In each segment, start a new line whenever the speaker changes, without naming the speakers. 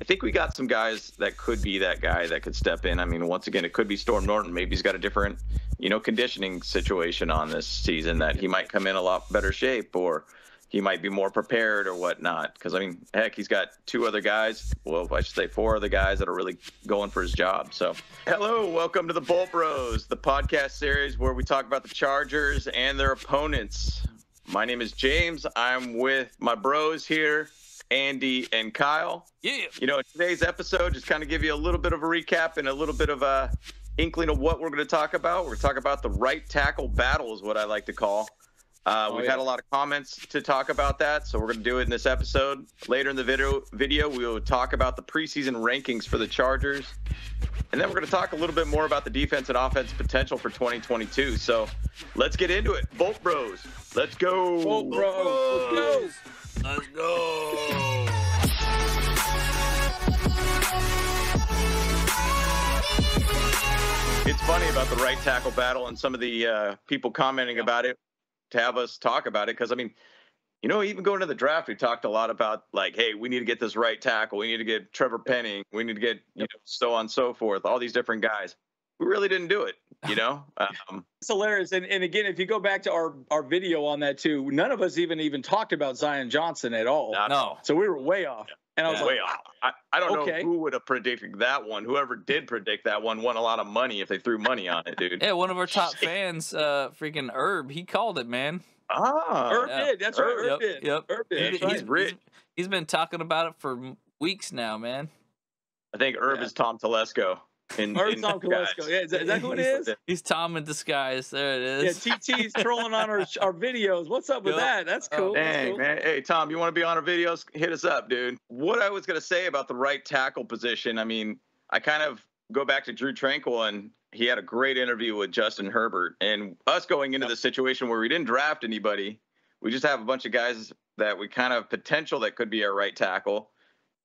I think we got some guys that could be that guy that could step in. I mean, once again, it could be Storm Norton. Maybe he's got a different, conditioning situation on this season that he might come in a lot better shape, or he might be more prepared or whatnot. Because, I mean, heck, he's got 2 other guys. Well, I should say 4 other guys that are really going for his job. So, hello, welcome to the Bolt Bros, the podcast series where we talk about the Chargers and their opponents. My name is James. I'm with my bros here, Andy and Kyle.
Yeah.
In today's episode, just kind of give you a little bit of a recap and a little bit of a inkling of what we're going to talk about. We're going to talk about the right tackle battle is what I like to call. We've had a lot of comments to talk about that, so we're going to do it in this episode. Later in the video, we will talk about the preseason rankings for the Chargers. And then we're going to talk a little bit more about the defense and offense potential for 2022. So let's get into it. Bolt Bros, let's go.
Bolt Bros, let's go.
It's funny about the right tackle battle and some of the people commenting about it to have us talk about it. Because, I mean, even going to the draft, we talked a lot about, like, hey, we need to get this right tackle. We need to get Trevor Penning. We need to get, so on and so forth, all these different guys. We really didn't do it,
It's hilarious. And again, if you go back to our video on that too, none of us even talked about Zion Johnson at all.
No.
So we were way off. And I was
way
like,
off. I don't know
okay.
who would have predicted that one. Whoever did predict that one won a lot of money if they threw money on it, dude.
Yeah, one of our top fans, freaking Herb, he called it, man.
Herb did. That's right. Herb did.
Yep.
Herb did.
He's rich.
He's been talking about it for weeks now, man.
I think Herb is Tom Telesco.
Tom Telesco. Yeah, is that who it is?
He's Tom in disguise. There it is.
Yeah, TT's trolling on our videos. What's up with that? That's cool.
Dang,
cool.
man. Hey, Tom, you want to be on our videos? Hit us up, dude. What I was going to say about the right tackle position, I mean, I kind of go back to Drew Tranquil, and he had a great interview with Justin Herbert. And us going into the situation where we didn't draft anybody, we just have a bunch of guys that we kind of potential that could be our right tackle.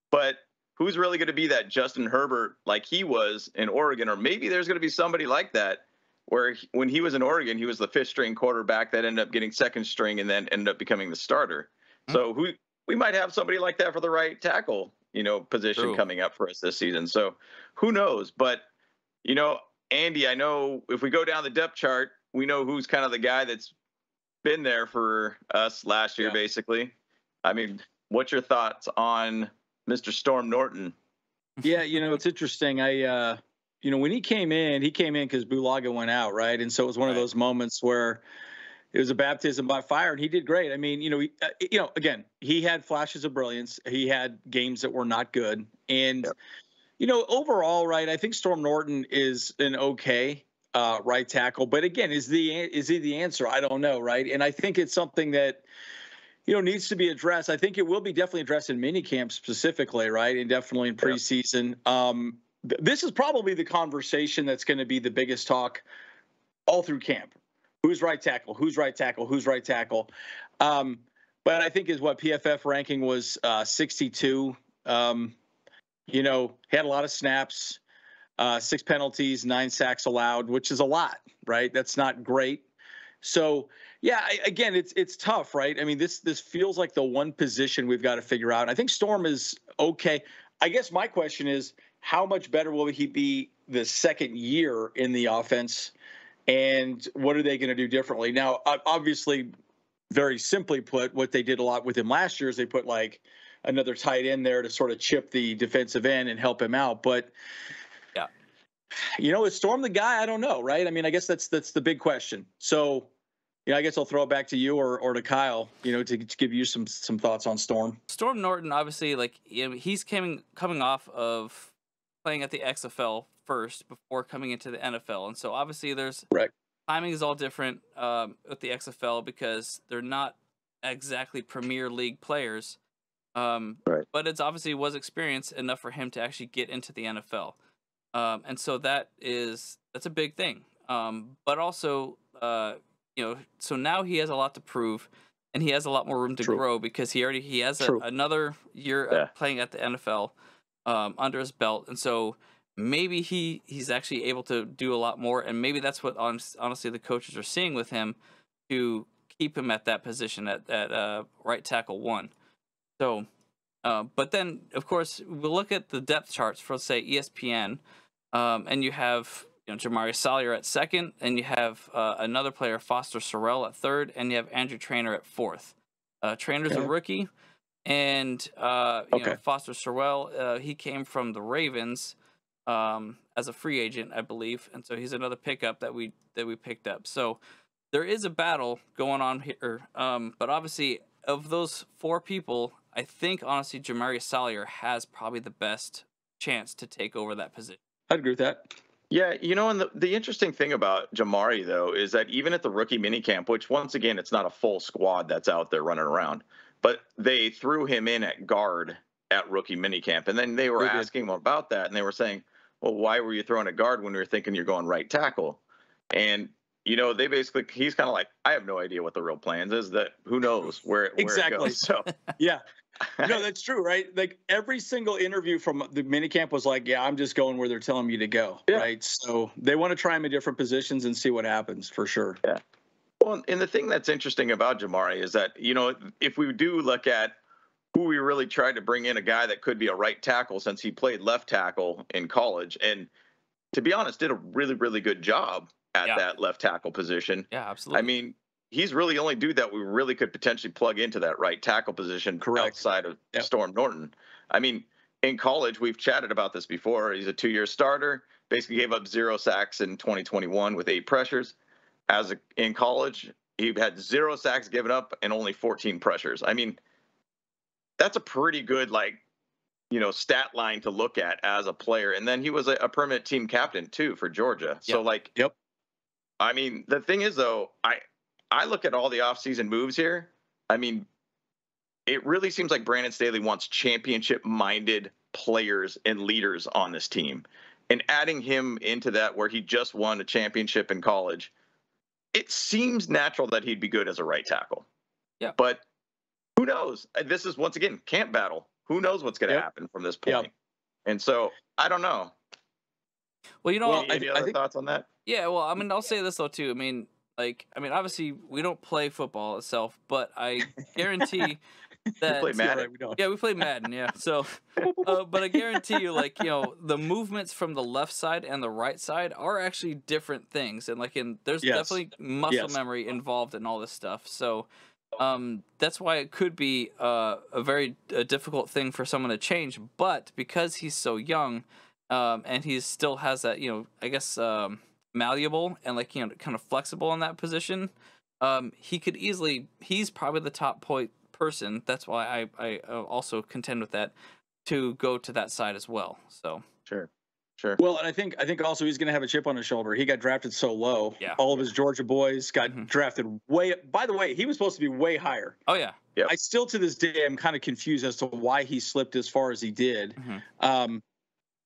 But who's really going to be that Justin Herbert like he was in Oregon? Or maybe there's going to be somebody like that where when he was in Oregon, he was the 5th string quarterback that ended up getting 2nd string and then ended up becoming the starter. Mm-hmm. So we might have somebody like that for the right tackle, position coming up for us this season. So who knows? But, Andy, I know if we go down the depth chart, we know who's kind of the guy that's been there for us last year, basically. I mean, what's your thoughts on Mr. Storm Norton?
Yeah, it's interesting. When he came in because Bulaga went out, right? And so it was one of those moments where it was a baptism by fire, and he did great. I mean, again, he had flashes of brilliance. He had games that were not good. And, overall, right, I think Storm Norton is an okay right tackle. But again, is he the answer? I don't know, right? And I think it's something that needs to be addressed. I think it will be definitely addressed in minicamp specifically, right? And definitely in preseason. This is probably the conversation that's going to be the biggest talk all through camp. Who's right tackle? Who's right tackle? Who's right tackle? But I think is what PFF ranking was 62. He had a lot of snaps, 6 penalties, 9 sacks allowed, which is a lot, right? That's not great. So, yeah, again, it's tough, right? I mean, this feels like the one position we've got to figure out. I think Storm is okay. I guess my question is, how much better will he be the second year in the offense, and what are they going to do differently? Now, obviously, very simply put, what they did a lot with him last year is they put like another tight end there to sort of chip the defensive end and help him out. But is Storm the guy? I don't know, right? I mean, I guess that's the big question. So, I guess I'll throw it back to you or to Kyle, to give you some thoughts on Storm.
Storm Norton, obviously, he's coming off of playing at the XFL first before coming into the NFL. And so, obviously, timing is all different with the XFL because they're not exactly Premier League players. But it's obviously was experience enough for him to actually get into the NFL. And so that's a big thing. But also, so now he has a lot to prove, and he has a lot more room to grow because he has another year playing at the NFL under his belt, and so maybe he's actually able to do a lot more, and maybe that's what honestly the coaches are seeing with him to keep him at that position at right tackle 1. So But then, of course, we'll look at the depth charts for, say, ESPN, and you have Jamari Salyer at second, and you have another player, Foster Sorrell, at third, and you have Andrew Traynor at fourth. Trainor's a rookie, and Foster Sorrell, he came from the Ravens as a free agent, I believe, and so he's another pickup that we picked up. So there is a battle going on here, but obviously of those four people, I think honestly Jamari Salyer has probably the best chance to take over that position.
I'd agree with that.
Yeah, and the interesting thing about Jamari, though, is that even at the rookie minicamp, which once again, it's not a full squad that's out there running around, but they threw him in at guard at rookie minicamp. And then they were asking him about that, and they were saying, well, why were you throwing at guard when we were thinking you're going right tackle? And, they basically, he's kind of like, I have no idea what the real plans is, that who knows where it goes. So,
yeah. That's true, right? Like every single interview from the minicamp was like, yeah, I'm just going where they're telling me to go, right? So they want to try him in different positions and see what happens for sure.
Yeah. Well, and the thing that's interesting about Jamari is that, if we do look at who we really tried to bring in, a guy that could be a right tackle since he played left tackle in college, and to be honest, did a really, really good job at that left tackle position.
Yeah, absolutely.
I mean, he's really the only dude that we really could potentially plug into that right tackle position outside of Storm Norton. I mean, in college, we've chatted about this before. He's a 2-year starter, basically gave up 0 sacks in 2021 with 8 pressures. In college, he had 0 sacks given up and only 14 pressures. I mean, that's a pretty good, stat line to look at as a player. And then he was a permanent team captain, too, for Georgia. So, I mean, the thing is, though, I look at all the offseason moves here. I mean, it really seems like Brandon Staley wants championship-minded players and leaders on this team. And adding him into that where he just won a championship in college, it seems natural that he'd be good as a right tackle.
Yeah.
But who knows? This is, once again, camp battle. Who knows what's going to happen from this point? And so, I don't know.
Well,
any other thoughts on that?
Yeah, well, I mean, I'll say this, though, too. I mean, obviously, we don't play football itself, but I guarantee that
we play Madden.
We play Madden. Yeah, so, but I guarantee you, the movements from the left side and the right side are actually different things, and there's definitely muscle memory involved in all this stuff. So, that's why it could be a very difficult thing for someone to change. But because he's so young, and he still has that, I guess. Malleable and kind of flexible in that position, he could easily, he's probably the top person. That's why I also contend with that, to go to that side as well. So
sure.
Well, and I think also he's going to have a chip on his shoulder. He got drafted so low.
Yeah.
All of his Georgia boys got drafted way. By the way, he was supposed to be way higher.
Oh yeah.
Yep.
I still to this day am kind of confused as to why he slipped as far as he did.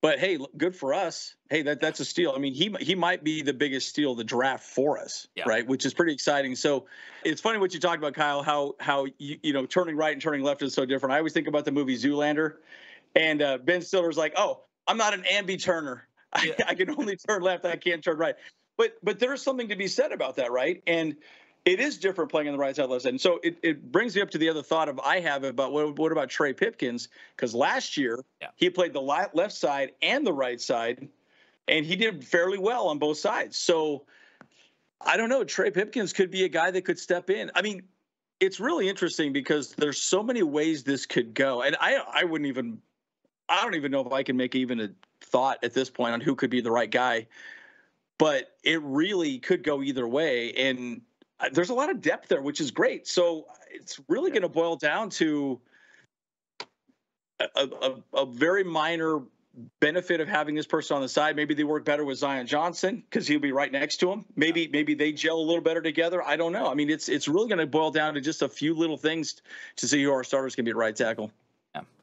But hey, good for us. Hey, that's a steal. I mean, he might be the biggest steal of the draft for us, right? Which is pretty exciting. So it's funny what you talked about, Kyle. How turning right and turning left is so different. I always think about the movie Zoolander, and Ben Stiller's like, "Oh, I'm not an ambi-turner. I can only turn left. I can't turn right." But there's something to be said about that, right? And it is different playing on the right side, left side. And so it brings me up to the other thought I have about what about Trey Pipkins? Because last year he played the left side and the right side, and he did fairly well on both sides. So I don't know. Trey Pipkins could be a guy that could step in. I mean, it's really interesting because there's so many ways this could go, and I don't even know if I can make even a thought at this point on who could be the right guy. But it really could go either way, and there's a lot of depth there, which is great. So it's really going to boil down to a very minor benefit of having this person on the side. Maybe they work better with Zion Johnson because he'll be right next to him. Maybe they gel a little better together. I don't know. I mean, it's really going to boil down to just a few little things to see who our starters can be at right tackle.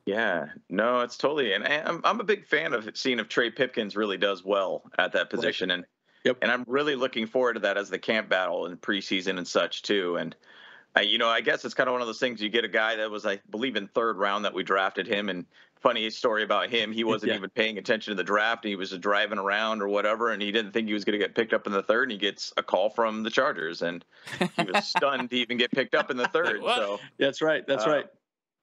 Yeah, no, it's totally. And I'm a big fan of seeing if Trey Pipkins really does well at that position. Right. And I'm really looking forward to that as the camp battle and preseason and such too. And I guess it's kind of one of those things. You get a guy that was, I believe, in 3rd round that we drafted him. And funny story about him, he wasn't even paying attention to the draft. He was just driving around or whatever, and he didn't think he was going to get picked up in the 3rd. And he gets a call from the Chargers, and he was stunned to even get picked up in the 3rd. So
that's right. That's right.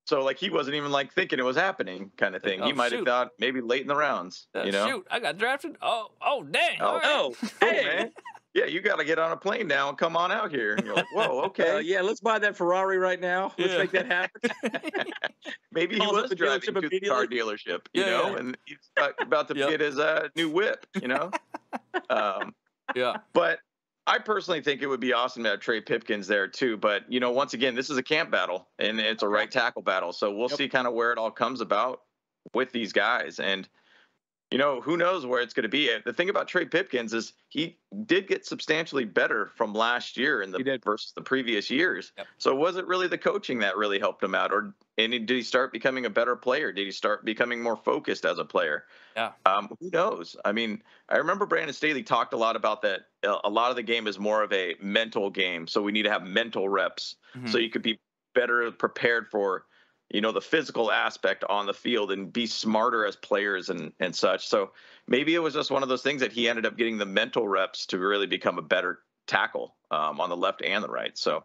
So like he wasn't even like thinking it was happening, kind of thing. He might have thought maybe late in the rounds.
Shoot, I got drafted. Oh, dang!
Oh, hey, man. Yeah, you got to get on a plane now and come on out here. And you're like, whoa, okay.
Yeah, let's buy that Ferrari right now. Let's make that happen.
Maybe he was driving to the car dealership, you know, and he's about to get his new whip, you know. But I personally think it would be awesome to have Trey Pipkins there too. But, you know, once again, this is a camp battle and it's a right tackle battle. So we'll see kind of where it all comes about with these guys. And, you know, who knows where it's going to be. The thing about Trey Pipkins is he did get substantially better from last year versus the previous years. So was it really the coaching that really helped him out? And did he start becoming a better player? Did he start becoming more focused as a player? Who knows? I mean, I remember Brandon Staley talked a lot about that. A lot of the game is more of a mental game. So we need to have mental reps so you could be better prepared for, you know, the physical aspect on the field and be smarter as players and such. So maybe it was just one of those things that he ended up getting the mental reps to really become a better tackle on the left and the right. So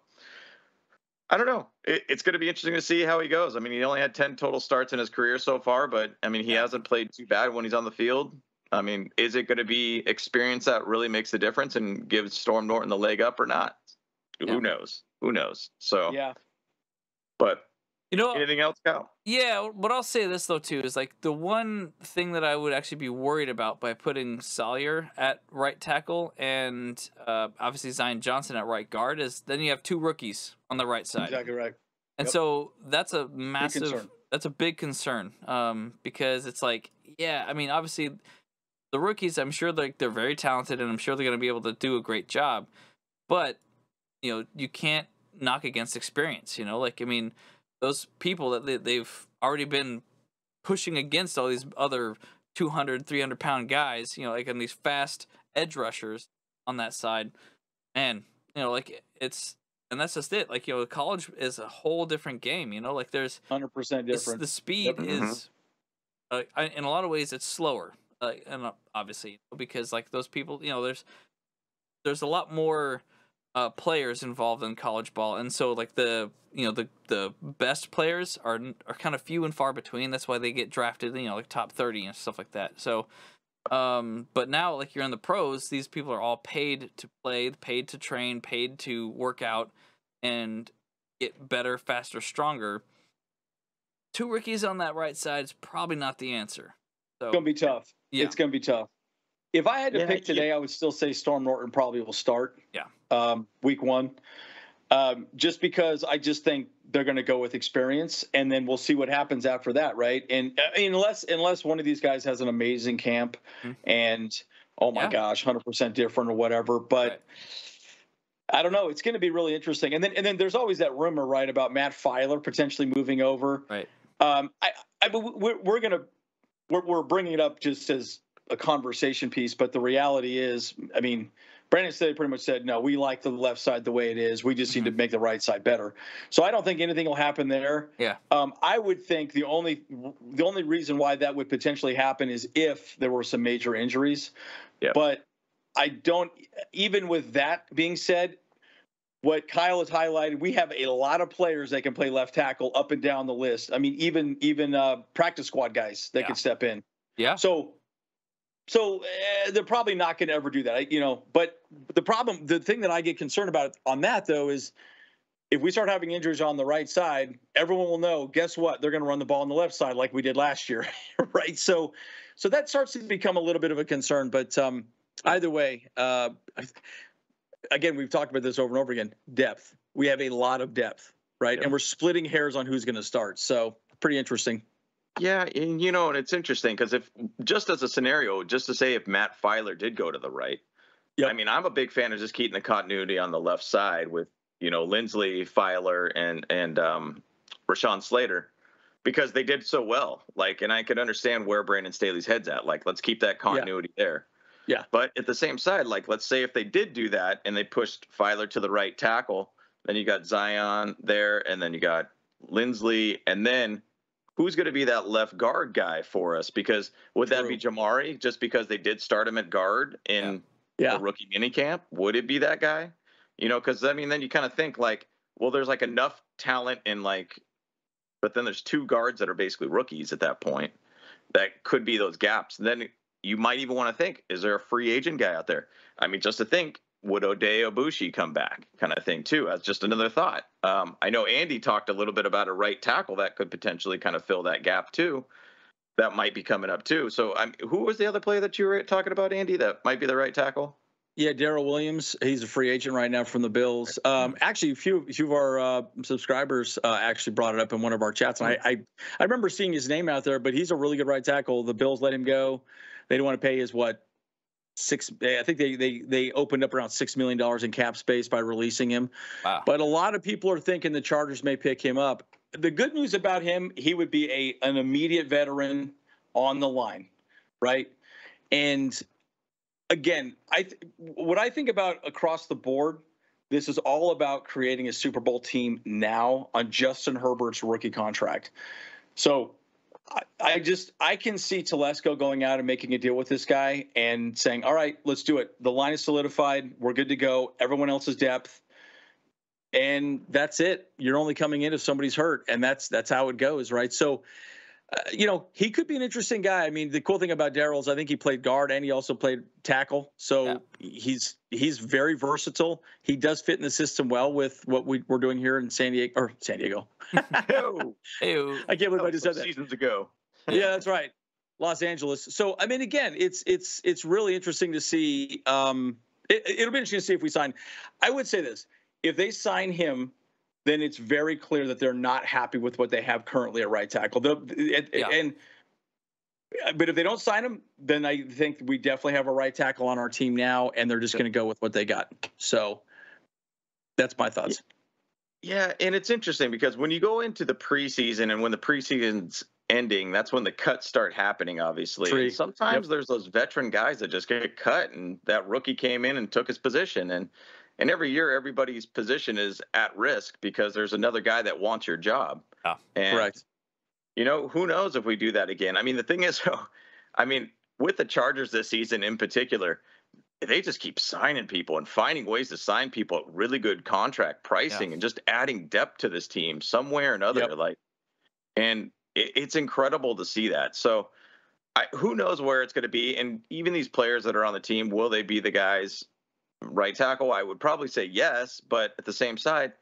I don't know. It's going to be interesting to see how he goes. I mean, he only had 10 total starts in his career so far, but I mean, he hasn't played too bad when he's on the field. I mean, is it going to be experience that really makes the difference and gives Storm Norton the leg up or not? Who knows? Who knows? So, but
you know,
anything else, Kyle?
Yeah, what I'll say this though too is like the one thing that I would actually be worried about by putting Salyer at right tackle and obviously Zion Johnson at right guard is then you have two rookies on the right side.
Exactly right.
And so that's a massive, that's a big concern because it's like, yeah, I mean, obviously the rookies, I'm sure they're very talented and I'm sure they're going to be able to do a great job, but you know, you can't knock against experience, you know, like, I mean, those people that they've already been pushing against all these other 200, 300-pound guys, you know, like, and these fast edge rushers on that side. And, you know, like, and that's just it. Like, you know, college is a whole different game, you know, like there's
100% different.
The speed is, in a lot of ways, it's slower. And obviously, because like those people, you know, there's a lot more players involved in college ball, and so like the best players are kind of few and far between. That's why they get drafted, you know, like top 30 and stuff like that. So but now like you're in the pros, these people are all paid to play, paid to train, paid to work out and get better, faster, stronger. Two rookies on that right side is probably not the answer. So
it's gonna be tough. It's gonna be tough. If I had to pick today, I would still say Storm Norton probably will start. Week one. Just because I just think they're going to go with experience, and then we'll see what happens after that, right? And unless one of these guys has an amazing camp, and oh my gosh, 100% different or whatever, but I don't know. It's going to be really interesting. And then there's always that rumor, right, about Matt Filer potentially moving over.
Right.
We're bringing it up just as a conversation piece, but the reality is, I mean, Brandon Staley pretty much said, no, we like the left side the way it is. We just need to make the right side better. So I don't think anything will happen there. I would think the only reason why that would potentially happen is if there were some major injuries. But I don't, even with that being said, what Kyle has highlighted, we have a lot of players that can play left tackle up and down the list. I mean, even practice squad guys that can step in. So they're probably not going to ever do that, you know. But the thing that I get concerned about on that, though, is if we start having injuries on the right side, everyone will know, guess what? They're going to run the ball on the left side like we did last year, right? So that starts to become a little bit of a concern. But either way, again, we've talked about this over and over again, depth. We have a lot of depth, right? And we're splitting hairs on who's going to start. So pretty interesting.
Yeah, and you know, and it's interesting because if just as a scenario, just to say if Matt Filer did go to the right, I mean, I'm a big fan of just keeping the continuity on the left side with, you know, Lindsley, Filer, and Rashawn Slater, because they did so well. Like, and I could understand where Brandon Staley's head's at. Like, let's keep that continuity there. But at the same side, like, let's say if they did do that and they pushed Filer to the right tackle, then you got Zion there, and then you got Lindsley, and then who's going to be that left guard guy for us? Because would that be Jamari just because they did start him at guard in the rookie minicamp? Would it be that guy? You know, because, I mean, then you kind of think like, well, there's like enough talent in like but then there's 2 guards that are basically rookies at that point that could be those gaps. And then you might even want to think, is there a free agent guy out there? I mean, just to think, would Ode Ibushi come back, kind of thing too? That's just another thought. I know Andy talked a little bit about a right tackle that could potentially kind of fill that gap too. That might be coming up too. So who was the other player that you were talking about, Andy, that might be the right tackle?
Yeah, Darrell Williams. He's a free agent right now from the Bills. Actually, a few of our subscribers actually brought it up in one of our chats, and I remember seeing his name out there. But he's a really good right tackle. The Bills let him go. They didn't want to pay his six. I think they opened up around $6 million in cap space by releasing him.
Wow.
But a lot of people are thinking the Chargers may pick him up. The good news about him, he would be an immediate veteran on the line, right? And again, what I think about across the board, this is all about creating a Super Bowl team now on Justin Herbert's rookie contract. So I can see Telesco going out and making a deal with this guy and saying, all right, let's do it. The line is solidified. We're good to go. Everyone else is depth. And that's it. You're only coming in if somebody's hurt. And that's how it goes, right? So, he could be an interesting guy. I mean, the cool thing about Darrell is I think he played guard and he also played tackle. So he's very versatile. He does fit in the system well with what we're doing here in San Diego.
Hey,
I can't believe I just said that.
Seasons ago.
Yeah, that's right. Los Angeles. So, I mean, again, it's really interesting to see. It'll be interesting to see if we sign. I would say this. If they sign him, then it's very clear that they're not happy with what they have currently at right tackle. But if they don't sign him, then I think we definitely have a right tackle on our team now, and they're just going to go with what they got. So that's my thoughts.
Yeah, and it's interesting because when you go into the preseason and when the preseason's ending, that's when the cuts start happening, obviously. And sometimes there's those veteran guys that just get cut, and that rookie came in and took his position. And every year, everybody's position is at risk because there's another guy that wants your job.
Yeah,
and,
correct.
Who knows if we do that again? I mean, the thing is, with the Chargers this season in particular, they just keep signing people and finding ways to sign people at really good contract pricing and just adding depth to this team some way or another. And it's incredible to see that. So who knows where it's going to be? And even these players that are on the team, will they be the guys? Right tackle, I would probably say yes, but at the same side,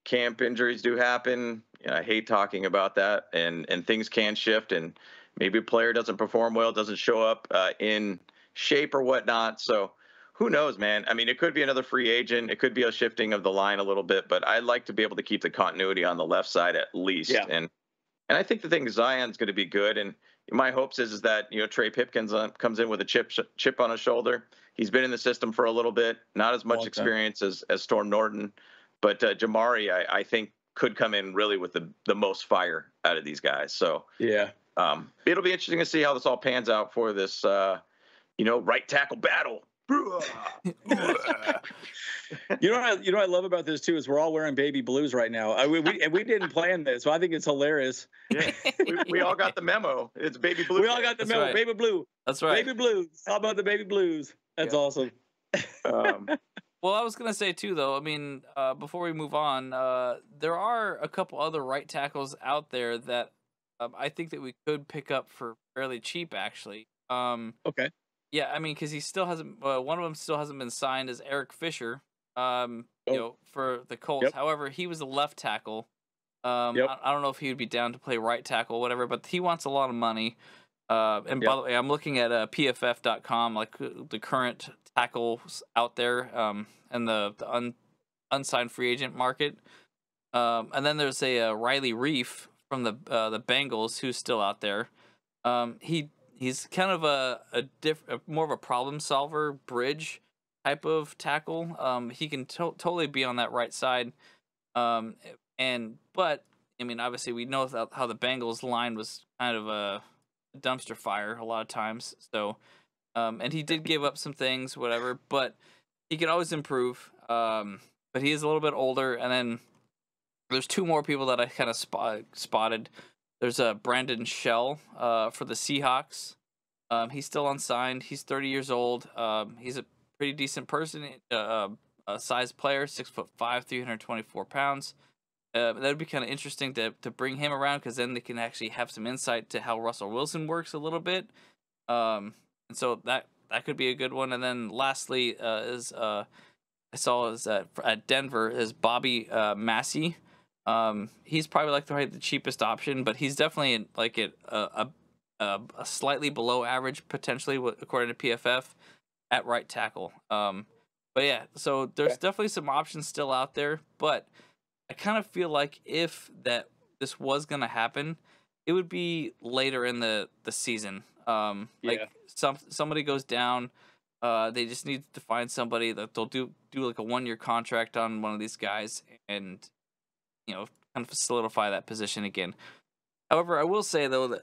camp injuries do happen. I hate talking about that, and things can shift, and maybe a player doesn't perform well, doesn't show up in shape or whatnot. So who knows, man? I mean, it could be another free agent. It could be a shifting of the line a little bit, but I'd like to be able to keep the continuity on the left side at least. Yeah. And I think the thing Zion's going to be good, and my hopes is that Trey Pipkins comes in with a chip on his shoulder. He's been in the system for a little bit, not as much experience as Storm Norton, but Jamari, I think, could come in really with the most fire out of these guys. So it'll be interesting to see how this all pans out for this, right tackle battle.
You know what I love about this too is we're all wearing baby blues right now. We didn't plan this, so I think it's hilarious.
Yeah, we all got the memo. It's baby blue.
We all got the memo. Right. Baby blue.
That's right.
Baby blues. How about the baby blues? That's awesome.
Well, I was gonna say too, though. I mean, before we move on, there are a couple other right tackles out there that I think that we could pick up for fairly cheap, actually.
Okay.
Yeah, I mean, because he still hasn't. One of them still hasn't been signed as Eric Fisher. For the Colts. Yep. However, he was a left tackle. I don't know if he would be down to play right tackle or whatever, but he wants a lot of money. By the way, I'm looking at PFF.com, like the current tackles out there, and the unsigned free agent market. And then there's a Riley Reif from the Bengals who's still out there. He's kind of a more of a problem solver, bridge type of tackle. He can totally be on that right side. But I mean, obviously we know how the Bengals line was kind of a dumpster fire a lot of times. So, and he did give up some things, whatever, but he can always improve. But he is a little bit older. And then there's two more people that I kind of spotted. There's Brandon Shell for the Seahawks. He's still unsigned. He's 30 years old. He's a pretty decent person, a size player, 6'5", 324 pounds. That would be kind of interesting to bring him around, because then they can actually have some insight to how Russell Wilson works a little bit. And so that could be a good one. And then lastly, I saw is at Denver is Bobby Massey. He's probably like the cheapest option, but he's definitely like a slightly below average potentially, according to PFF, at right tackle. But yeah, so there's definitely some options still out there, but I kind of feel like if this was gonna happen, it would be later in the season. Like somebody goes down, they just need to find somebody that they'll do like a 1-year contract on one of these guys, and kind of solidify that position again. However, I will say though that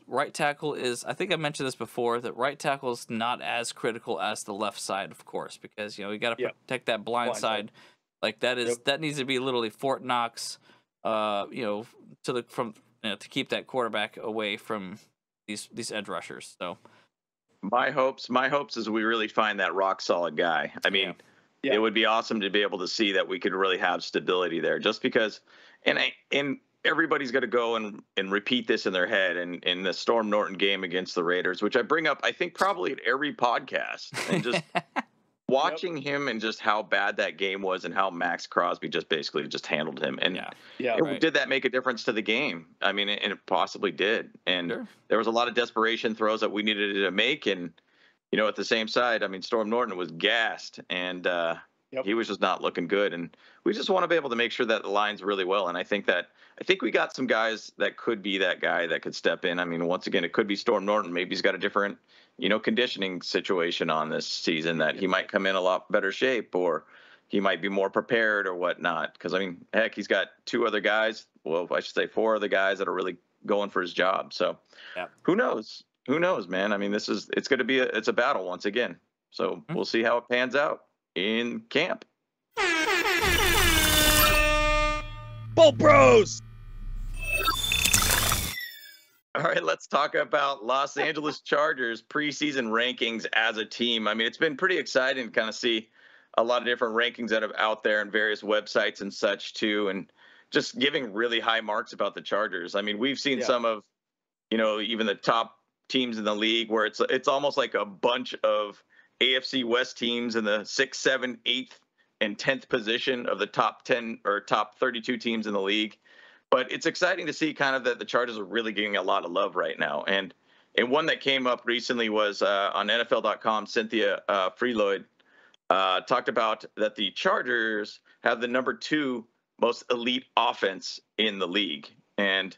right tackle is, I think I mentioned this before, that right tackle is not as critical as the left side, of course, because we got to protect that blind side. Like that needs to be literally Fort Knox, to keep that quarterback away from these edge rushers. So
my hopes is we really find that rock solid guy. I mean, it would be awesome to be able to see that we could really have stability there, just because, and everybody's got to go and repeat this in their head. And in the Storm Norton game against the Raiders, which I bring up, I think probably at every podcast, and just watching him and just how bad that game was, and how Max Crosby just basically handled him. And did that make a difference to the game? I mean, and it possibly did. And there was a lot of desperation throws that we needed to make. And, at the same side, I mean, Storm Norton was gassed, and he was just not looking good. And we just want to be able to make sure that the line's really well. And I think we got some guys that could be that guy that could step in. I mean, once again, it could be Storm Norton. Maybe he's got a different, conditioning situation on this season, that he might come in a lot better shape, or he might be more prepared or whatnot. Because, I mean, heck, he's got 2 other guys. Well, I should say 4 other guys that are really going for his job. So who knows? Who knows, man? I mean, it's going to be it's a battle once again. So we'll see how it pans out in camp.
Bolt Bros!
All right, let's talk about Los Angeles Chargers preseason rankings as a team. I mean, it's been pretty exciting to kind of see a lot of different rankings that are out there on various websites and such too, and just giving really high marks about the Chargers. I mean, we've seen some of, even the top teams in the league where it's almost like a bunch of AFC West teams in the 6th, 7th, 8th, and 10th position of the top 10 or top 32 teams in the league. But it's exciting to see kind of that the Chargers are really getting a lot of love right now. And one that came up recently was on NFL.com, Cynthia Freeloyd talked about that the Chargers have the number 2 most elite offense in the league. And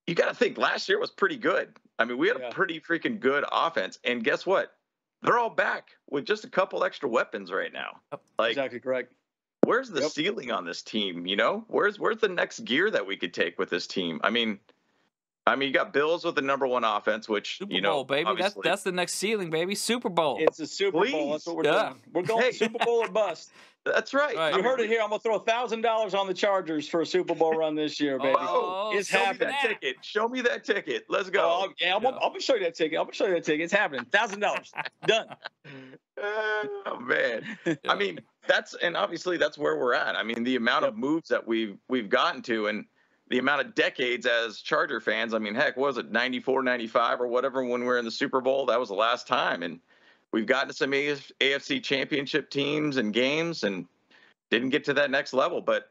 you got to think last year was pretty good. I mean, we had a pretty freaking good offense. And guess what? They're all back with just a couple extra weapons right now. Like,
exactly correct.
Where's the ceiling on this team? Where's the next gear that we could take with this team? I mean, you got Bills with the number 1 offense, which
Super Bowl, baby. That's the next ceiling, baby. Super Bowl.
It's a Super Bowl. That's what we're doing. We're going Super Bowl or bust.
That's right.
You heard it here. I'm gonna throw $1,000 on the Chargers for a Super Bowl run this year, baby.
It's happening. Show me that ticket. Let's go.
I'm gonna show you that ticket. It's happening. $1,000 done.
Oh man. I mean, obviously that's where we're at. I mean, the amount of moves that we've gotten to, and the amount of decades as Charger fans. I mean, heck, what was it, 94, 95 or whatever, when we were in the Super Bowl? That was the last time. And we've gotten to some AFC championship teams and games and didn't get to that next level. But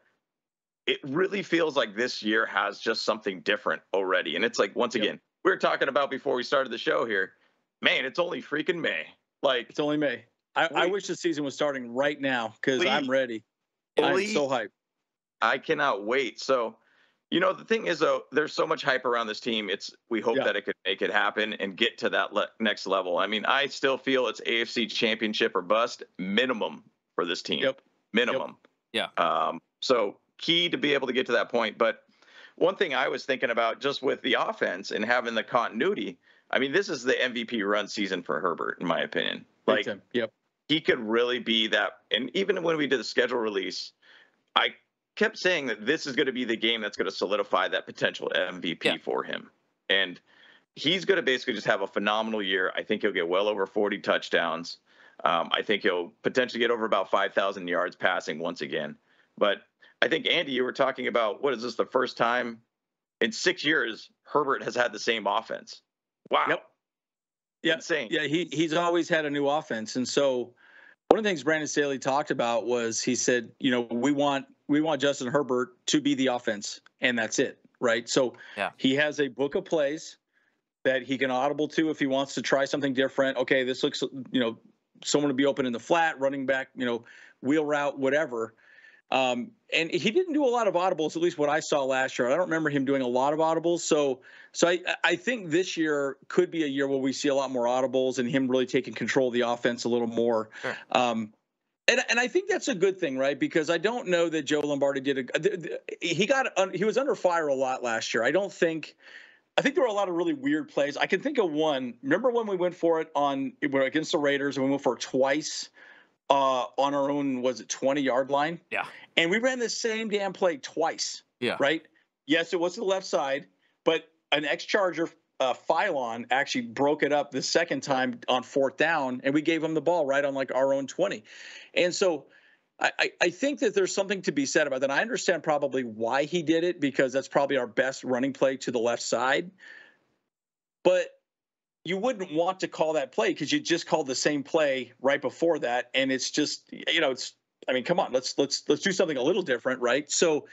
it really feels like this year has just something different already. And it's like, once again, we were talking about before we started the show here, man, it's only freaking May. Like,
it's only May. I wish the season was starting right now, because I'm ready. I'm so hyped.
I cannot wait. So, the thing is, though, there's so much hype around this team. We hope that it could make it happen and get to that next level. I mean, I still feel it's AFC championship or bust minimum for this team. Minimum.
Yep. Yeah.
So key to be able to get to that point. But one thing I was thinking about, just with the offense and having the continuity, I mean, this is the MVP run season for Herbert, in my opinion. Like, he could really be that. And even when we did the schedule release, I kept saying that this is going to be the game that's going to solidify that potential MVP for him. And he's going to basically just have a phenomenal year. I think he'll get well over 40 touchdowns. I think he'll potentially get over about 5,000 yards passing once again. But I think, Andy, you were talking about, what is this, the first time in 6 years Herbert has had the same offense? Wow.
Yep. Yeah.
Insane.
Yeah. He's always had a new offense. And so one of the things Brandon Staley talked about was he said, we want Justin Herbert to be the offense, and that's it. Right. So he has a book of plays that he can audible to if he wants to try something different. Okay, this looks, someone to be open in the flat, running back, wheel route, whatever. And he didn't do a lot of audibles, at least what I saw last year. I don't remember him doing a lot of audibles. So I think this year could be a year where we see a lot more audibles and him really taking control of the offense a little more. Sure. And I think that's a good thing, right? Because I don't know that Joe Lombardi he was under fire a lot last year. I think there were a lot of really weird plays. I can think of one. Remember when we went for it against the Raiders, and we went for it twice on our own, was it 20-yard line?
Yeah.
And we ran the same damn play twice.
Yeah.
Right? Yes, it was to the left side, but an ex-Charger, Phylon, actually broke it up the second time on 4th down, and we gave him the ball right on our own 20. And so I think that there's something to be said about that. I understand probably why he did it, because that's probably our best running play to the left side. But you wouldn't want to call that play because you just called the same play right before that, and it's just come on, let's do something a little different, right? So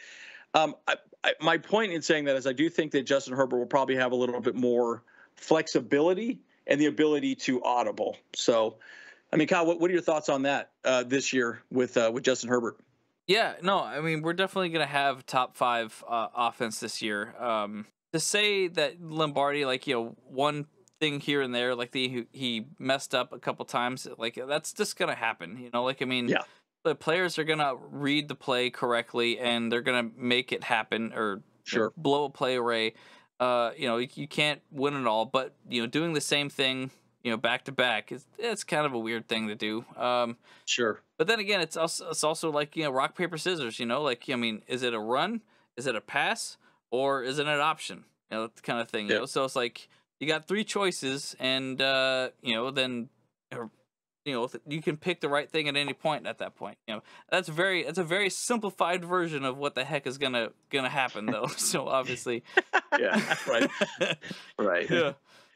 my point in saying that is I do think that Justin Herbert will probably have a little bit more flexibility and the ability to audible. So. Kyle, what are your thoughts on that this year with Justin Herbert?
Yeah, no, we're definitely going to have top 5 offense this year. To say that Lombardi, one thing here and there, he messed up a couple times, that's just going to happen. The players are going to read the play correctly, and they're going to make it happen or blow a play array. You can't win it all, but, doing the same thing, back to back, it's kind of a weird thing to do.
Sure.
But then again, it's also like, rock, paper, scissors, is it a run? Is it a pass? Or is it an option? Kind of thing, So it's like you got 3 choices, and, then, you can pick the right thing at any point at that point. That's a very simplified version of what the heck is gonna happen, though. So obviously.
Yeah. Right. Right.
Yeah.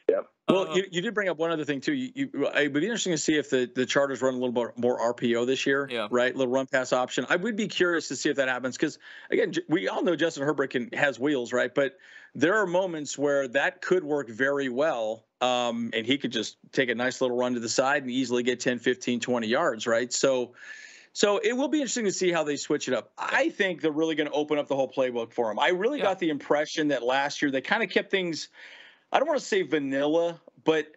Yep.
Well, you did bring up one other thing too. It would be interesting to see if the Chargers run a little bit more RPO this year, right? Little run pass option. I would be curious to see if that happens because, again, we all know Justin Herbert has wheels, right? But there are moments where that could work very well, and he could just take a nice little run to the side and easily get 10, 15, 20 yards, right? So it will be interesting to see how they switch it up. I think they're really going to open up the whole playbook for him. I really got the impression that last year they kind of kept things – I don't want to say vanilla, but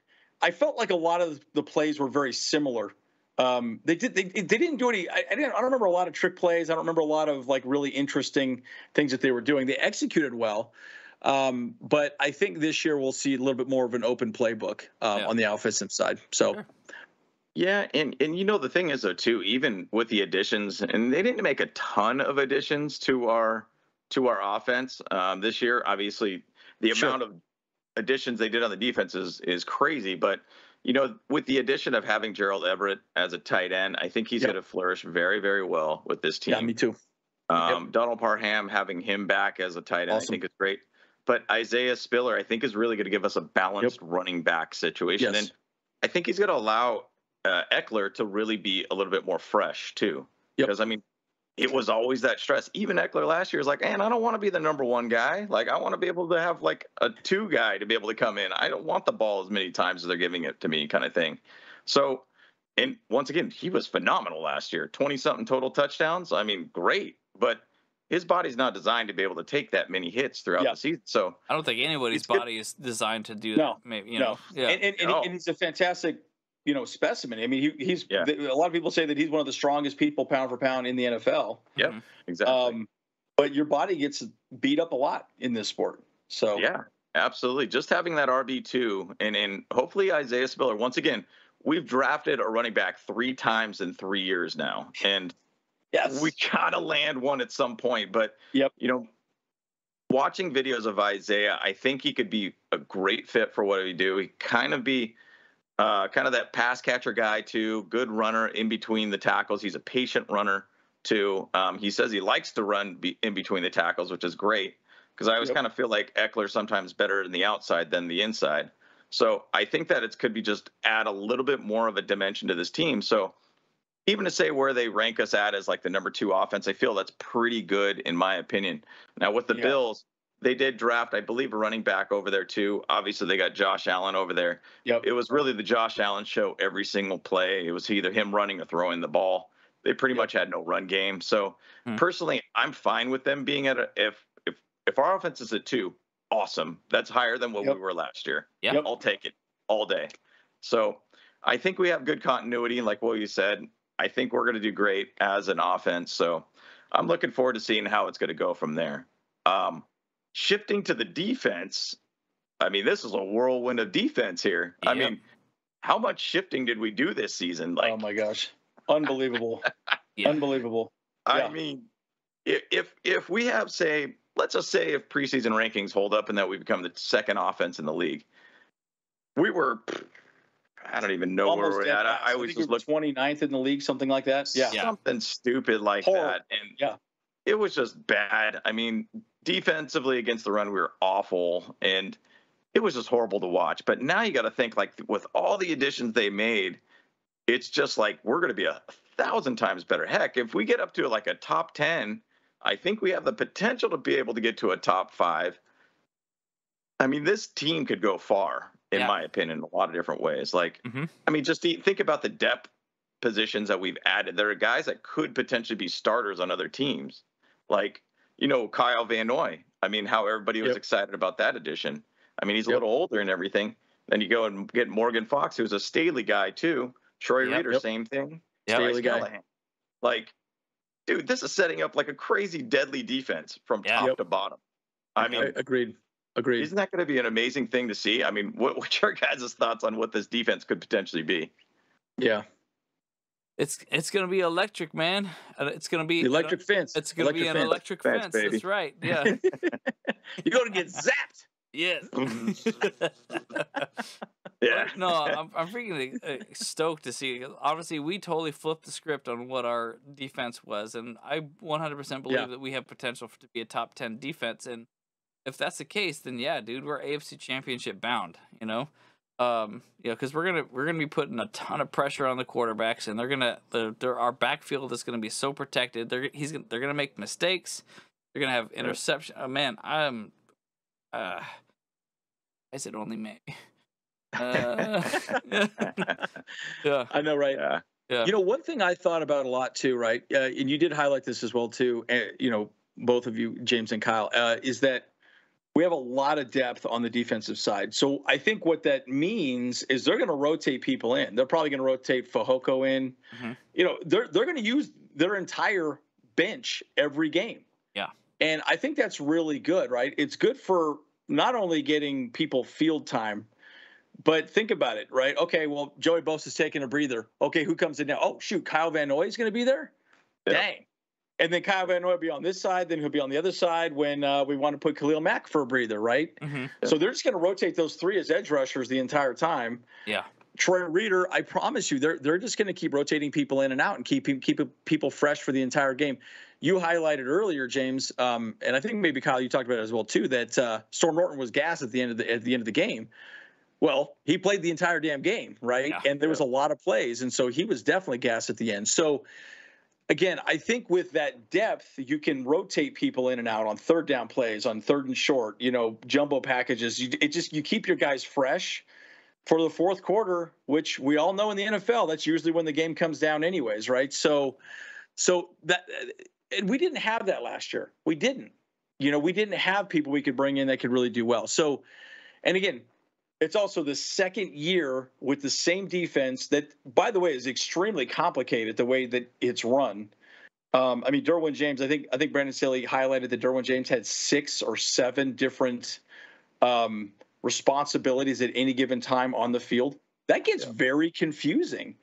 I felt like a lot of the plays were very similar. They didn't do any. I don't remember a lot of trick plays. I don't remember a lot of really interesting things that they were doing. They executed well, but I think this year we'll see a little bit more of an open playbook on the offensive side. So.
Sure.
Yeah, and the thing is though too, even with the additions, and they didn't make a ton of additions to our offense this year. Obviously, the amount of additions they did on the defense is crazy, but with the addition of having Gerald Everett as a tight end, I think he's going to flourish very, very well with this team.
Yeah, me too.
Donald Parham, having him back as a tight end, awesome. I think is great. But Isaiah Spiller, I think, is really going to give us a balanced running back situation. Yes. And I think he's going to allow Eckler to really be a little bit more fresh too. Because it was always that stress. Even Eckler last year was like, man, I don't want to be the number 1 guy. I want to be able to have a 2 guy to be able to come in. I don't want the ball as many times as they're giving it to me, kind of thing. So, and once again, he was phenomenal last year. 20-something total touchdowns. Great. But his body's not designed to be able to take that many hits throughout the season. So
I don't think anybody's body is designed to do that.
No,
maybe,
no. Yeah. And he's a fantastic specimen. he's a lot of people say that he's one of the strongest people pound for pound in the NFL.
Yep, exactly.
But your body gets beat up a lot in this sport. So
yeah, absolutely. Just having that RB2 and hopefully Isaiah Spiller. Once again, we've drafted a running back 3 times in 3 years now, and we gotta land one at some point. But watching videos of Isaiah, I think he could be a great fit for what we do. He kind of be kind of that pass catcher guy too, good runner in between the tackles. He's a patient runner too. He says he likes to run in between the tackles, which is great, because I always kind of feel like Eckler's sometimes better in the outside than the inside. So I think that it could be just add a little bit more of a dimension to this team. So even to say where they rank us at as like the number 2 offense, I feel that's pretty good in my opinion. Now with the Bills, they did draft, I believe, a running back over there too. Obviously, they got Josh Allen over there.
Yep.
It was really the Josh Allen show every single play. It was either him running or throwing the ball. They pretty much had no run game. So personally, I'm fine with them being at if our offense is at 2, awesome. That's higher than what we were last year.
Yeah,
I'll take it all day. So I think we have good continuity, like what you said. I think we're going to do great as an offense. So I'm looking forward to seeing how it's going to go from there. Shifting to the defense, I mean, this is a whirlwind of defense here. Yep. I mean, how much shifting did we do this season? Like,
oh my gosh, unbelievable, unbelievable.
I mean, if we have, say, let's just say if preseason rankings hold up and that we become the 2nd offense in the league, we were, I don't even know where we're at. I always just look
29th in the league, something like that. Yeah,
something stupid like that, and it was just bad. I mean, defensively against the run, we were awful, and it was just horrible to watch. But now you got to think, like, with all the additions they made, it's just like we're going to be 1,000 times better. Heck, if we get up to like a top 10, I think we have the potential to be able to get to a top 5. I mean, this team could go far, in my opinion, in a lot of different ways. Like, I mean, just think about the depth positions that we've added. There are guys that could potentially be starters on other teams. Like, Kyle Van Noy. I mean, how everybody was excited about that addition. I mean, he's a little older and everything. Then you go and get Morgan Fox, who's a Staley guy too. Troy Reader, same thing.
Staley guy.
Like, dude, this is setting up like a crazy deadly defense from top to bottom. I mean,
agreed.
Isn't that going to be an amazing thing to see? I mean, what's your guys' thoughts on what this defense could potentially be?
Yeah.
It's going to be electric, man. It's going to be
electric fence.
It's going to be an electric fence.
Baby.
That's right. Yeah.
You're going to get zapped.
Yes.
Yeah.
No, I'm freaking stoked to see. Obviously, we totally flipped the script on what our defense was, and I 100% believe that we have potential to be a top 10 defense. And if that's the case, then yeah, dude, we're AFC Championship bound. Because we're gonna be putting a ton of pressure on the quarterbacks, and our backfield is gonna be so protected. They're gonna make mistakes. They're gonna have interception. Oh man, is it only me?
Yeah, I know, right?
Yeah.
One thing I thought about a lot too, right? And you did highlight this as well too. Both of you, James and Kyle, is that we have a lot of depth on the defensive side. So I think what that means is they're going to rotate people in. They're probably going to rotate Fehoko in. They're going to use their entire bench every game.
Yeah.
And I think that's really good, right? It's good for not only getting people field time, but think about it, right? Okay, well, Joey Bosa's taking a breather. Okay, who comes in now? Oh, shoot, Kyle Van Noy is going to be there?
Yeah.
Dang. And then Kyle Van Noy will be on this side. Then he'll be on the other side when we want to put Khalil Mack for a breather, right? So they're just going to rotate those 3 as edge rushers the entire time.
Yeah.
Troy Reader, I promise you, they're just going to keep rotating people in and out and keep people fresh for the entire game. You highlighted earlier, James, and I think maybe Kyle, you talked about it as well too, that Storm Norton was gassed at the end of the game. Well, he played the entire damn game, right?
Yeah.
And there was a lot of plays, and so he was definitely gassed at the end. So again, I think with that depth, you can rotate people in and out on third down plays, on third and short, jumbo packages. You keep your guys fresh for the fourth quarter, which we all know in the NFL, that's usually when the game comes down anyways, right? So that, and we didn't have that last year. We didn't. We didn't have people we could bring in that could really do well. So, and again, it's also the second year with the same defense that, by the way, is extremely complicated the way that it's run. I mean, Derwin James, I think Brandon Staley highlighted that Derwin James had 6 or 7 different responsibilities at any given time on the field. That gets very confusing.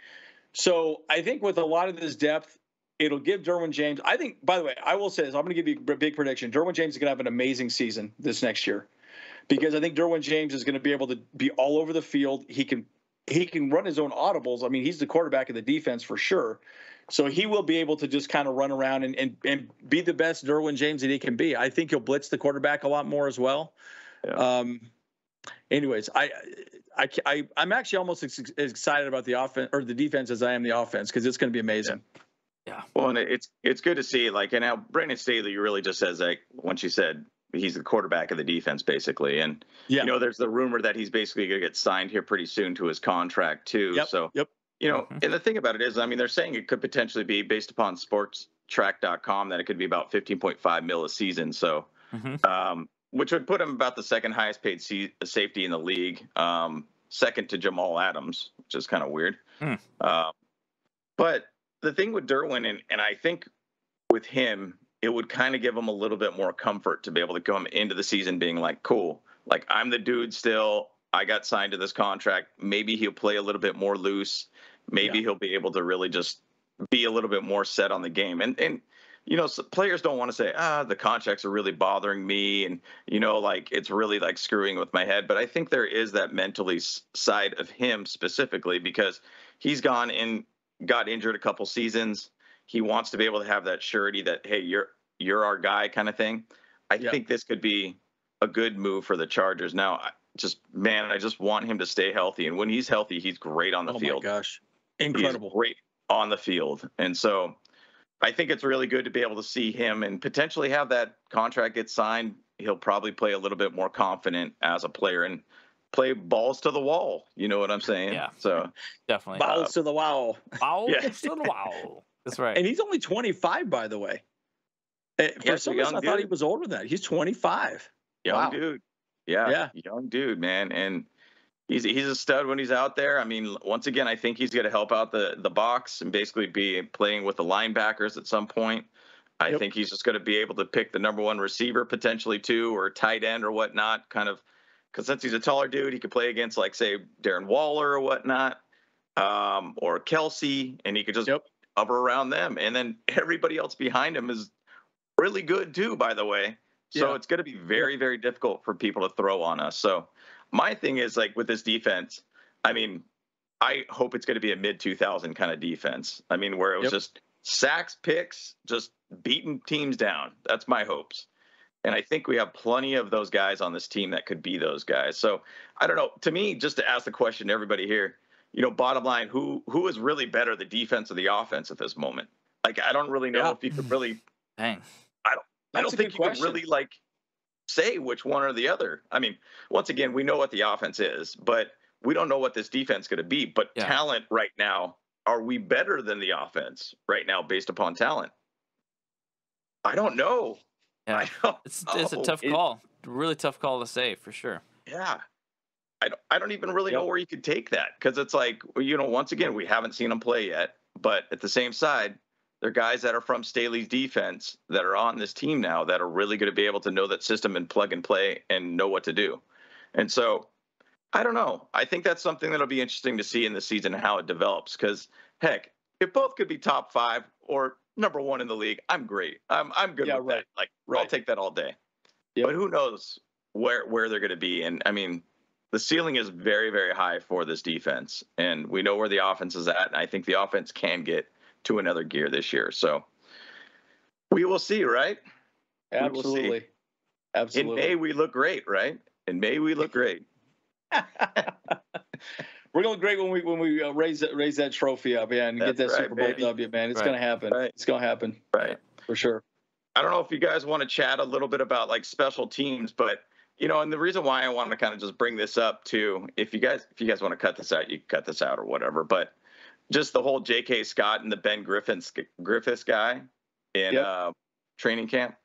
So I think with a lot of this depth, it'll give Derwin James, I think, by the way, I will say this, I'm going to give you a big prediction. Derwin James is going to have an amazing season this next year. Because I think Derwin James is going to be able to be all over the field. He can he can run his own audibles. I mean, he's the quarterback of the defense for sure. So he will be able to just kind of run around and be the best Derwin James that he can be. I think he'll blitz the quarterback a lot more as well. Yeah. Anyways, I'm actually almost as excited about the offense or the defense as I am the offense, because it's going to be amazing.
Yeah. Well, and it's good to see, like, and now Brandon Staley really just says, like, once you said he's the quarterback of the defense, basically. And, you know, there's the rumor that he's basically going to get signed here pretty soon to his contract too.
Yep.
So,
yep.
You know, and the thing about it is, I mean, they're saying it could potentially be, based upon sportstrack.com, that it could be about $15.5 million a season. So, which would put him about the second highest paid safety in the league, second to Jamal Adams, which is kind of weird. But the thing with Derwin, and I think with him, it would kind of give him a little bit more comfort to be able to come into the season being like, cool, like, I'm the dude still. I got signed to this contract. Maybe he'll play a little bit more loose. Maybe he'll be able to really just be a little bit more set on the game. And you know, players don't want to say, the contracts are really bothering me. And, you know, like, it's really like screwing with my head. But I think there is that mentally side of him specifically, because he's gone and got injured a couple seasons. He wants to be able to have that surety that, hey, you're our guy kind of thing. I think this could be a good move for the Chargers. Now, I just want him to stay healthy. And when he's healthy, he's great on the field.
Oh, my gosh. Incredible.
He's great on the field. And so I think it's really good to be able to see him and potentially have that contract get signed. He'll probably play a little bit more confident as a player and play balls to the wall. You know what I'm saying?
Yeah.
So
definitely.
Balls to the wall.
Balls to the wall. That's right.
And he's only 25, by the way. For some reason, I thought he was older than that. He's 25.
Young dude. Yeah. Young dude, man. And he's a stud when he's out there. I mean, once again, I think he's going to help out the box and basically be playing with the linebackers at some point. I think he's just going to be able to pick the number one receiver potentially too, or tight end or whatnot, kind of, because since he's a taller dude, he could play against, like, say, Darren Waller or whatnot, or Kelsey, and he could just hover around them. And then everybody else behind him is really good too, by the way. So it's going to be very, very difficult for people to throw on us. So my thing is, like, with this defense, I mean, I hope it's going to be a mid-2000 kind of defense. I mean, where it was just sacks, picks, just beating teams down. That's my hopes. And I think we have plenty of those guys on this team that could be those guys. So I don't know. To me, just to ask the question to everybody here, you know, bottom line, who is really better, the defense or the offense at this moment? Like, I don't really know if you could really.
Dang.
I don't think you can really, like, say which one or the other. I mean, once again, we know what the offense is, but we don't know what this defense is going to be. But talent right now, are we better than the offense right now based upon talent? I don't know.
Yeah, it's a tough call. Really tough call to say, for sure.
Yeah. I don't even really know where you could take that, because it's like, you know, once again, we haven't seen them play yet. But at the same side, they're guys that are from Staley's defense that are on this team now that are really going to be able to know that system and plug and play and know what to do. And so I don't know. I think that's something that'll be interesting to see in the season, how it develops, because, heck, if both could be top 5 or number 1 in the league, I'm great. I'm good with that. Like, I'll take that all day. But who knows where they're going to be. And I mean, the ceiling is very, very high for this defense, and we know where the offense is at. And I think the offense can get to another gear this year. So we will see, right?
Absolutely.
We will see.
Absolutely.
In May, we look great, right? In May, we look great.
We're going to look great when we raise that trophy up, and get that Super Bowl W, man. It's going to happen. It's going to happen.
Right.
For sure.
I don't know if you guys want to chat a little bit about, like, special teams, but, you know, and the reason why I want to kind of just bring this up too, if you guys want to cut this out, you can cut this out or whatever, but just the whole J.K. Scott and the Ben Griffiths guy in training camp.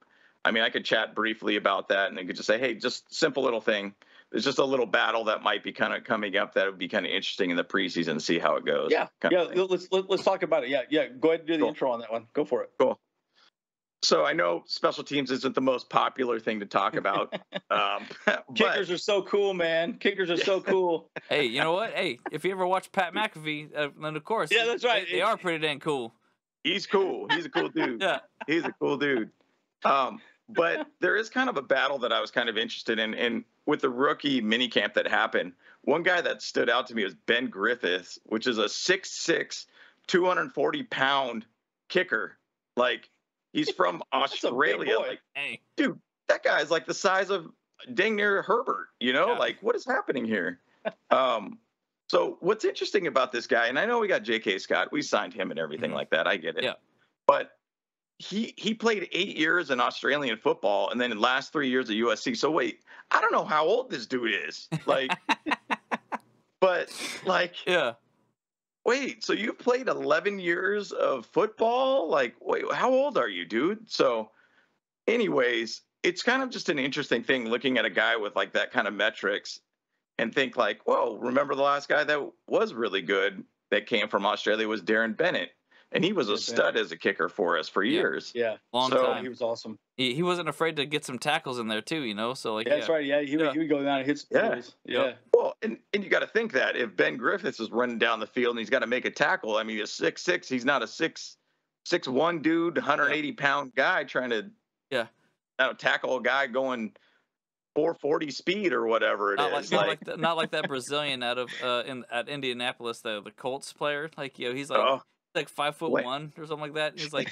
I mean, I could chat briefly about that, and I could just say, hey, just simple little thing. There's just a little battle that might be kind of coming up that would be kind of interesting in the preseason to see how it goes.
Yeah. Let's talk about it. Yeah. Go ahead and do the intro on that one. Go for it.
Cool. So I know special teams isn't the most popular thing to talk about.
Kickers are so cool, man. Kickers are so cool.
Hey, you know what? Hey, if you ever watch Pat McAfee, then of course.
Yeah, that's right.
They are pretty dang cool.
He's cool. He's a cool dude.
Yeah.
He's a cool dude. But there is kind of a battle that I was kind of interested in. And with the rookie minicamp that happened, one guy that stood out to me was Ben Griffith, which is a 6'6", 240-pound kicker. Like, he's from Australia. Like,
hey,
dude, that guy's like the size of dang near Herbert, you know?
Yeah.
Like, what is happening here? So what's interesting about this guy, and I know we got J.K. Scott, we signed him and everything like that. I get it.
Yeah.
But he played 8 years in Australian football and then the last 3 years at USC. So wait, I don't know how old this dude is. Like, but like,
yeah.
Wait, so you've played 11 years of football? Like, wait, how old are you, dude? So anyways, it's kind of just an interesting thing looking at a guy with like that kind of metrics and think like, whoa, remember the last guy that was really good that came from Australia was Darren Bennett. And he was a stud as a kicker for us for years.
Yeah.
Long time.
He was awesome.
He wasn't afraid to get some tackles in there too, you know? So like,
that's right. Yeah. He would go down and hit some goals. Yeah.
Well, and you got to think that if Ben Griffiths is running down the field and he's got to make a tackle, I mean, he's 6'6", he's not a 6'1" dude, 180-pound guy trying to tackle a guy going 440 speed or whatever it is.
Not like that Brazilian out of at Indianapolis, the Colts player. Like, he's like. Like 5'1" or something like that. He's like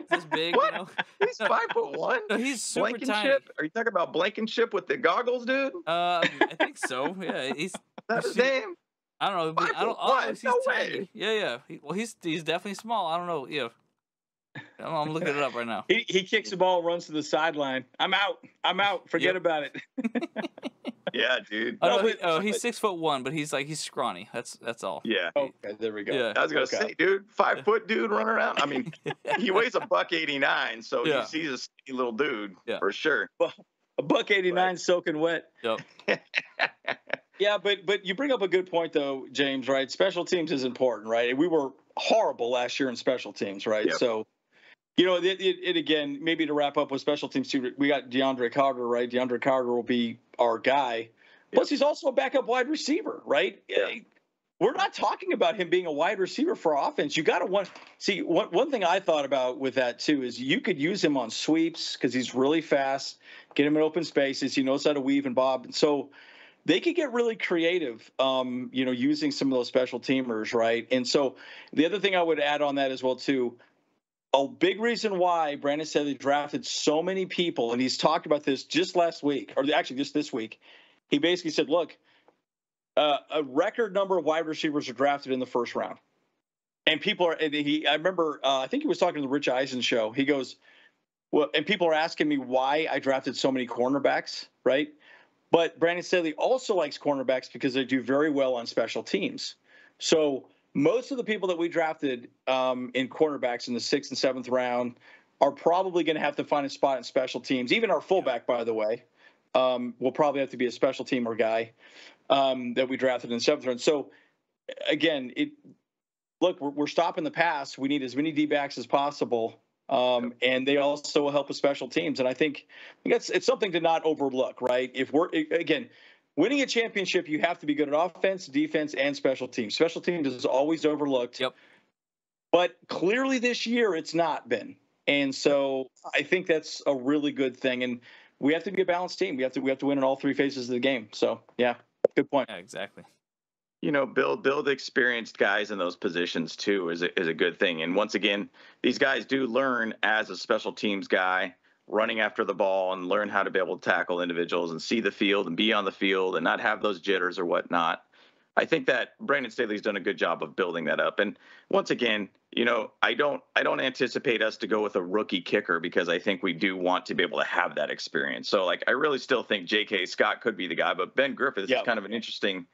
this big, you know.
He's 5'1".
No, he's super tiny.
Are you talking about Blankenship with the goggles, dude?
I think so. Yeah, he's
that's his name.
I don't know. I don't know. He's tiny. Yeah. He's definitely small. I don't know. Yeah. I'm looking it up right now.
He kicks the ball, runs to the sideline. I'm out. Forget about it.
Yeah, dude.
He's 6'1", but he's scrawny. That's all.
Yeah.
Okay, there we go.
Yeah. I was gonna say, dude, 5 foot dude running around. I mean, he weighs $189, so he's a skinny little dude for sure.
Well, $189 soaking wet.
Yep.
Yeah, but you bring up a good point though, James. Right, special teams is important, right? We were horrible last year in special teams, right?
Yep.
So. It again, maybe to wrap up with special teams too, we got Deandre Carter, right? Deandre Carter will be our guy. Plus, he's also a backup wide receiver, right? Yeah. We're not talking about him being a wide receiver for offense. You got to see one thing I thought about with that too is you could use him on sweeps because he's really fast. Get him in open spaces. He knows how to weave and bob. And so they could get really creative, using some of those special teamers, right? And so the other thing I would add on that as well too. A big reason why Brandon Staley drafted so many people, and he's talked about this just last week, or actually just this week, he basically said, look, a record number of wide receivers are drafted in the first round. And I remember, I think he was talking to the Rich Eisen show. He goes, well, and people are asking me why I drafted so many cornerbacks, right? But Brandon Staley also likes cornerbacks because they do very well on special teams. So most of the people that we drafted in cornerbacks in the 6th and 7th round are probably going to have to find a spot in special teams. Even our fullback, by the way, will probably have to be a special teamer guy that we drafted in the 7th round. So, again, we're stopping the pass. We need as many D-backs as possible, and they also will help with special teams. And I think it's something to not overlook, right? Winning a championship, you have to be good at offense, defense, and special teams. Special teams is always overlooked.
Yep.
But clearly this year it's not been. And so I think that's a really good thing. And we have to be a balanced team. We have to win in all three phases of the game. So, yeah, good point.
Yeah, exactly.
Build experienced guys in those positions too is a good thing. And once again, these guys do learn as a special teams guy, running after the ball and learn how to be able to tackle individuals and see the field and be on the field and not have those jitters or whatnot. I think that Brandon Staley's done a good job of building that up. And once again, I don't anticipate us to go with a rookie kicker because I think we do want to be able to have that experience. So I really still think J.K. Scott could be the guy, but Ben Griffith is kind of an interesting,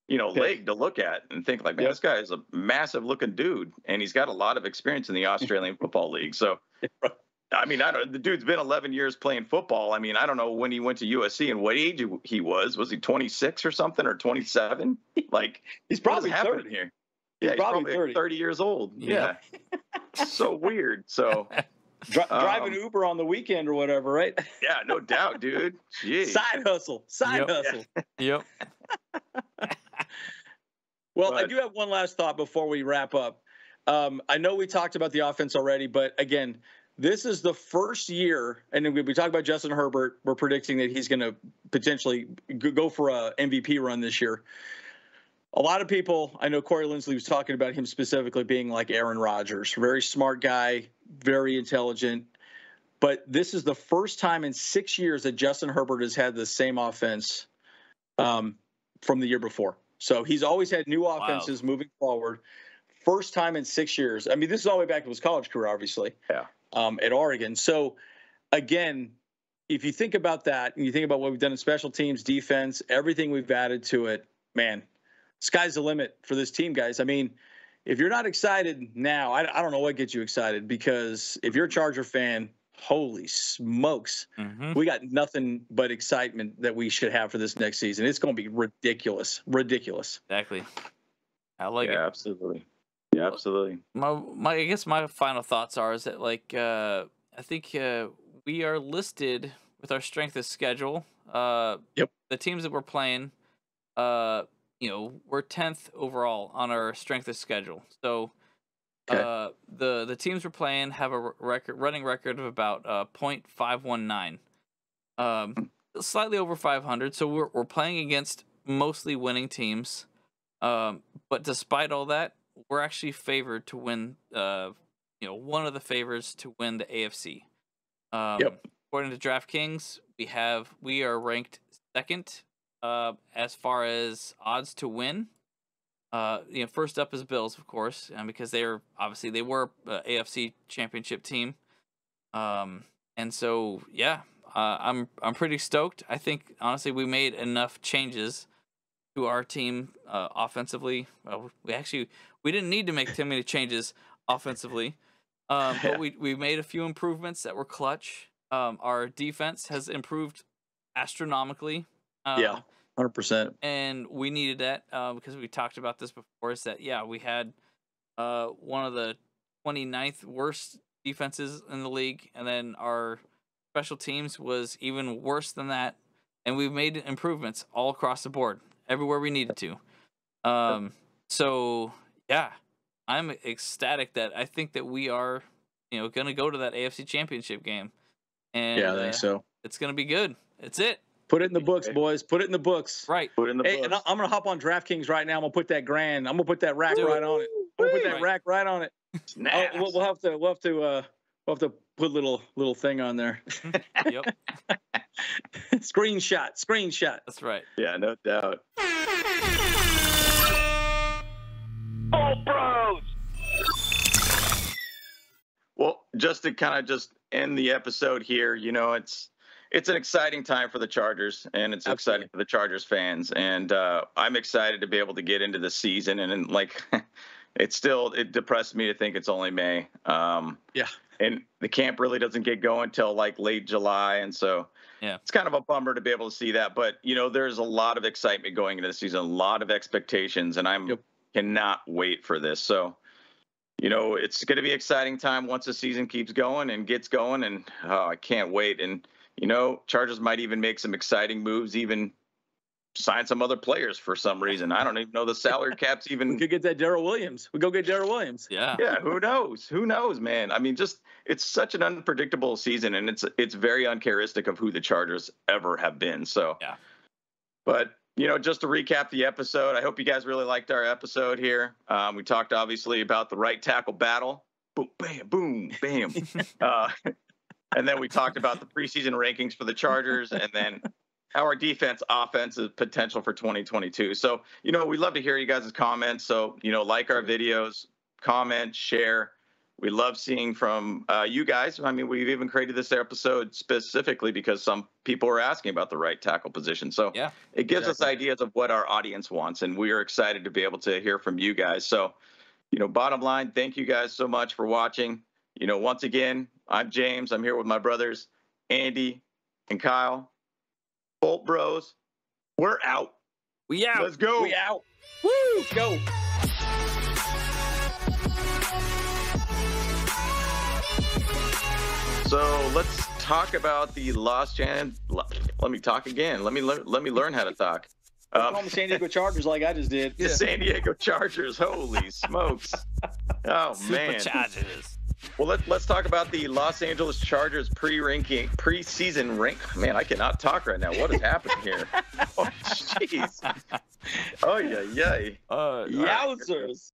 leg to look at and think like, man, this guy is a massive looking dude and he's got a lot of experience in the Australian Football League. So I mean, the dude's been 11 years playing football. I mean, I don't know when he went to USC and what age he was. Was he 26 or something or 27? Like,
he's probably 30
here. Yeah, he's probably 30 years old. Yeah. So weird. So
driving Uber on the weekend or whatever, right?
Yeah, no doubt, dude. Jeez.
Side hustle.
Yep.
Well, I do have one last thought before we wrap up. I know we talked about the offense already, but again, this is the first year, and we talked about Justin Herbert. We're predicting that he's going to potentially go for a MVP run this year. a lot of people, I know Corey Linsley was talking about him specifically being like Aaron Rodgers, very smart guy, very intelligent. But this is the first time in 6 years that Justin Herbert has had the same offense from the year before. So he's always had new offenses moving forward. First time in 6 years. I mean, this is all the way back to his college career, obviously, at Oregon. So, again, if you think about that and you think about what we've done in special teams, defense, everything we've added to it, man, sky's the limit for this team, guys. I mean, if you're not excited now, I don't know what gets you excited, because if you're a Charger fan, holy smokes, we got nothing but excitement that we should have for this next season. It's going to be ridiculous.
Exactly. I like it.
Absolutely. Yeah, absolutely.
I guess my final thoughts are is that, like, I think we are listed with our strength of schedule. The teams that we're playing, you know, we're 10th overall on our strength of schedule. So the teams we're playing have a running record of about .519, slightly over 500. So we're playing against mostly winning teams. But despite all that, we're actually favored to win. You know, one of the favorites to win the AFC. According to DraftKings, we are ranked second as far as odds to win. You know, first up is Bills, of course, because they were AFC championship team. And so I'm pretty stoked. I think honestly we made enough changes to our team offensively. Well, we didn't need to make too many changes offensively. But we made a few improvements that were clutch. Our defense has improved astronomically.
100%.
And we needed that because we talked about this before. Is that we had one of the 29th worst defenses in the league, and then our special teams was even worse than that. And we've made improvements all across the board, everywhere we needed to. So I'm ecstatic that I think that we are, going to go to that AFC Championship game. And
I think so.
It's going to be good. It's it.
Put it in the books, boys. Put it in the books.
Right.
Put it in the books.
And I'm going to hop on DraftKings right now. I'm going to put that grand. I'm going to put that rack right on it. I'm going to put that rack right on it. We'll have to put little thing on there.
Yep.
Screenshot.
That's right.
Yeah, no doubt.
Oh, bros.
Well, just to kind of end the episode here, it's an exciting time for the Chargers, and it's exciting for the Chargers fans. And I'm excited to be able to get into the season. And it depressed me to think it's only May. And the camp really doesn't get going till late July. And so it's kind of a bummer to be able to see that. But, there's a lot of excitement going into the season, a lot of expectations, and I cannot wait for this. So, it's going to be an exciting time once the season keeps going and gets going. And I can't wait. And, Chargers might even make some exciting moves, even sign some other players for some reason. I don't even know the salary cap's even.
We could get that Darrell Williams. We go get Darrell Williams.
Yeah.
Yeah. Who knows? Who knows, man? I mean, it's such an unpredictable season, and it's very uncharacteristic of who the Chargers ever have been. So, but just to recap the episode, I hope you guys really liked our episode here. We talked obviously about the right tackle battle. Boom, bam, boom, bam. And then we talked about the preseason rankings for the Chargers, and then our offensive potential for 2022. So, we love to hear you guys' comments. So, like our videos, comment, share. We love seeing from you guys. I mean, we've even created this episode specifically because some people are asking about the right tackle position. So it gives us ideas of what our audience wants, and we are excited to be able to hear from you guys. So, bottom line, thank you guys so much for watching. Once again, I'm James. I'm here with my brothers, Andy and Kyle. Bolt Bros, we're out.
We out.
Let's go.
We out.
Woo! Go.
So let's talk about the Lost Jan. Let me talk again. Let me learn how to talk.
Call them San Diego Chargers like I just did.
The San Diego Chargers. Holy smokes. Oh, man.
Super Chargers.
Well, let's talk about the Los Angeles Chargers preseason rank. Man, I cannot talk right now. What is happening here? Oh, jeez. Oh, yeah.
Yowzers.